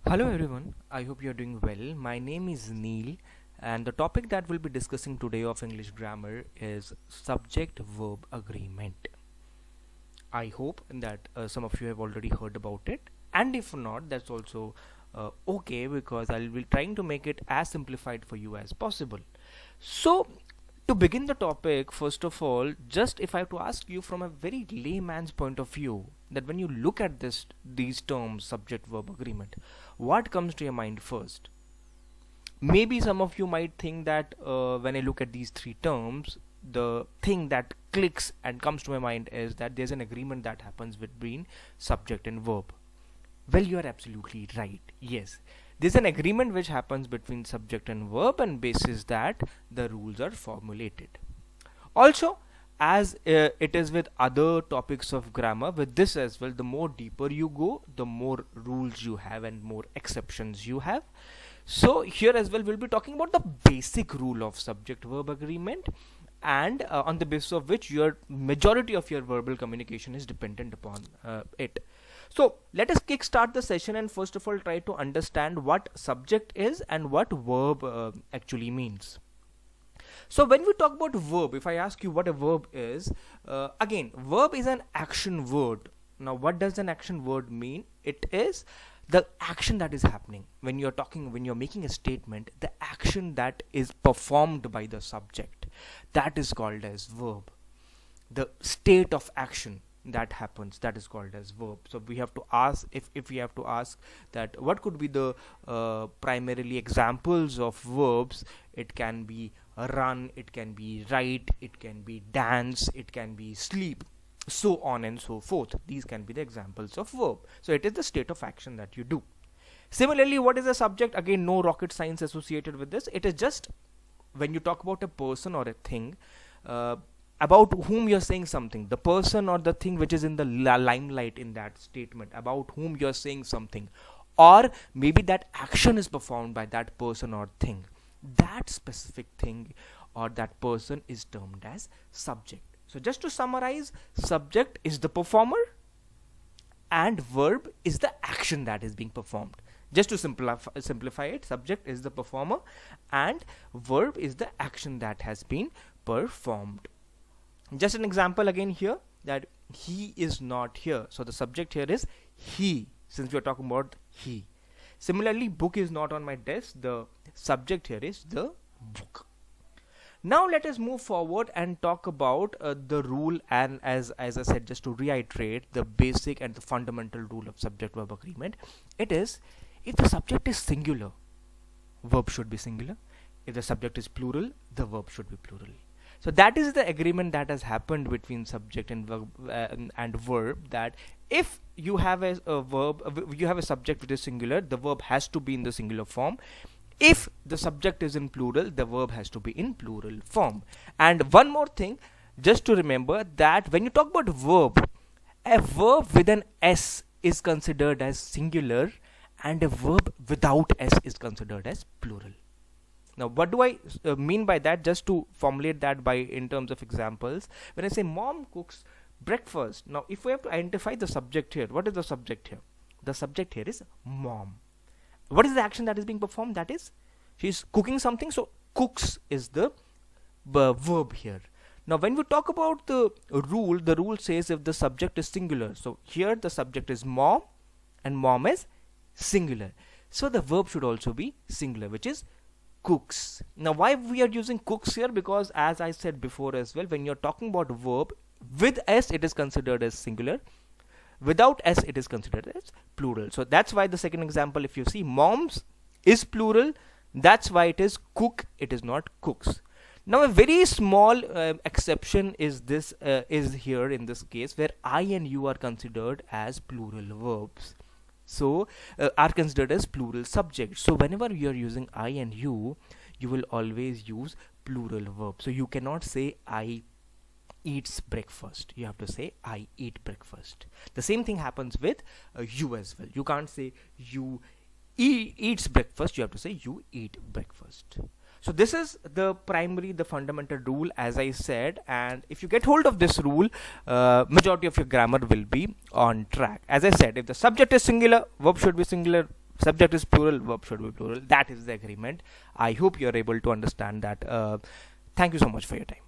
Hello everyone, I hope you're doing well. My name is Neil and the topic that we'll be discussing today of English grammar is subject-verb agreement. I hope that some of you have already heard about it, and if not, that's also okay, because I'll be trying to make it as simplified for you as possible. So to begin the topic, first of all, just if I have to ask you from a very layman's point of view, that when you look at these terms, subject verb agreement, what comes to your mind first? Maybe some of you might think that when I look at these three terms, the thing that clicks and comes to my mind is that there's an agreement that happens between subject and verb. Well, you are absolutely right. Yes, there's an agreement which happens between subject and verb, and basis that the rules are formulated. Also, as it is with other topics of grammar, with this as well, the more deeper you go, the more rules you have and more exceptions you have. So here as well, we'll be talking about the basic rule of subject verb agreement, and on the basis of which your majority of your verbal communication is dependent upon it. So let us kickstart the session and first of all try to understand what subject is and what verb actually means. So when we talk about verb, if I ask you what a verb is, again, verb is an action word. Now what does an action word mean? It is the action that is happening when you're making a statement, the action that is performed by the subject, that is called as verb. The state of action that happens, that is called as verb. So we have to ask, if we have to ask that what could be the primarily examples of verbs, it can be run, it can be write, it can be dance, it can be sleep, so on and so forth. These can be the examples of verb. So it is the state of action that you do. Similarly, what is a subject? Again, no rocket science associated with this. It is just when you talk about a person or a thing, about whom you're saying something, the person or the thing which is in the limelight in that statement, about whom you're saying something, or maybe that action is performed by that person or thing, that specific thing or that person is termed as subject. So just to summarize, subject is the performer and verb is the action that is being performed. Just to simplify it, subject is the performer and verb is the action that has been performed. Just an example again here, that he is not here. So the subject here is he, since we are talking about he. Similarly, book is not on my desk. The subject here is the book. Now let us move forward and talk about the rule, and as I said, just to reiterate the basic and the fundamental rule of subject verb agreement, it is if the subject is singular, verb should be singular. If the subject is plural, the verb should be plural. So that is the agreement that has happened between subject and verb, that if you have a verb, you have a subject which is singular, the verb has to be in the singular form. If the subject is in plural, the verb has to be in plural form. And one more thing, just to remember that when you talk about verb, a verb with an S is considered as singular and a verb without S is considered as plural. Now what do I mean by that? Just to formulate that by in terms of examples, when I say mom cooks breakfast, now if we have to identify the subject here, what is the subject here? The subject here is mom. What is the action that is being performed? That is, she's cooking something, so cooks is the verb here. Now when we talk about the rule says if the subject is singular, so here the subject is mom and mom is singular, so the verb should also be singular, which is cooks. Now why we are using cooks here? Because as I said before as well, when you're talking about verb with S, it is considered as singular, without S it is considered as plural. So that's why the second example, if you see, moms is plural, that's why it is cook, it is not cooks. Now a very small exception is this is here in this case, where I and you are considered as plural verbs, so are considered as plural subjects. So whenever you are using I and you will always use plural verb. So you cannot say I eats breakfast, you have to say I eat breakfast. The same thing happens with you as well. You can't say you eats breakfast, you have to say you eat breakfast. So this is the fundamental rule, as I said, and if you get hold of this rule, majority of your grammar will be on track. As I said, if the subject is singular, verb should be singular, Subject is plural, verb should be plural. That is the agreement. I hope you are able to understand that. Thank you so much for your time.